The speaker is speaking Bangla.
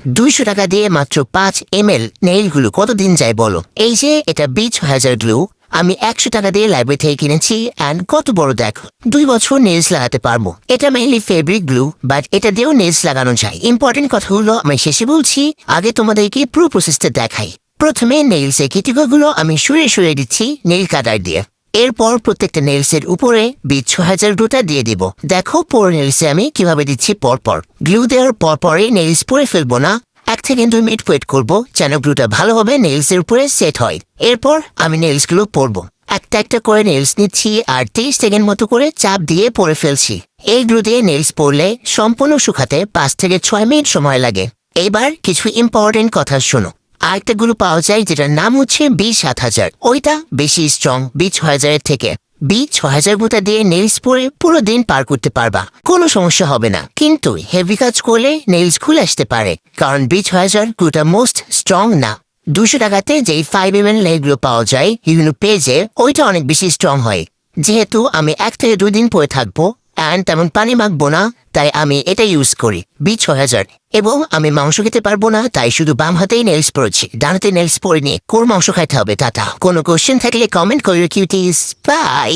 200 টাকা দিয়ে মাত্র 5 ml নেইলগুলো কতদিন যায় বলো? এই যে এটা B6000 গ্লু আমি 100 টাকা দিয়ে লাইব্রেরি থেকে কিনেছি অ্যান্ড কত বড় দেখো, 2 বছর নেলস লাগাতে পারবো। এটা মেইনলি ফেব্রিক গ্লু, বাট এটা দিয়েও নেলস লাগানো যায়। ইম্পর্টেন্ট কথাগুলো আমি শেষে বলছি, আগে তোমাদেরকে পুরো প্রসেসটা দেখাই। প্রথমে নেইলসের কিটিকগুলো আমি সরিয়ে দিচ্ছি নেইল কাটার দিয়ে। এরপর প্রত্যেকটা নেলসের উপরে B6000 গ্লুটা দিয়ে দিব। দেখো পুরো নেলসে আমি কিভাবে দিচ্ছি পরপর। গ্লু দেওয়ার পরপরই নেলস পরে ফেলবো না, 1 থেকে 2 মিনিট ওয়েট করবো যেন গ্লুটা ভালোভাবে নেলসের উপরে সেট হয়। এরপর আমি নেলসগুলো পরবো। একটা একটা করে নেলস নিচ্ছি আর 30 সেকেন্ড মতো করে চাপ দিয়ে পরে ফেলছি। এই গ্লু দিয়ে নেলস পরলে সম্পূর্ণ শুকাতে 5 থেকে 6 মিনিট সময় লাগে। এবার কিছু ইম্পর্টেন্ট কথা শোনো। আরেকটা গ্লু পাওয়া যায় যেটার নাম হচ্ছে B7000, ওইটা বেশি স্ট্রং B6000 থেকে। B6000 গ্লুটা দিয়ে নেলস পরে পুরো দিন পার করতে পারবা, কোনো সমস্যা হবে না। কিন্তু হেভি কাজ করলে নেলস খুলে আসতে পারে, কারণ B6000 গ্লুটা মোস্ট স্ট্রং না। 200 টাকাতে যেই 5 ml নেইলগুলো পাওয়া যায় ইউনো পেজে, ওইটা অনেক বেশি স্ট্রং হয়। যেহেতু আমি 1 থেকে 2 দিন পরে থাকবো অ্যান্ড তেমন পানি মাখবো না, তাই আমি এটা ইউজ করি B6000। এবং আমি মাংস খেতে পারবো না, তাই শুধু বাম হাতেই নেলস পরেছি, ডান হাতে নেলস পরে নিয়ে কোন মাংস খাইতে হবে টাটা। কোনো কোশ্চেন থাকলে কমেন্ট করো কিউটিস। বাই।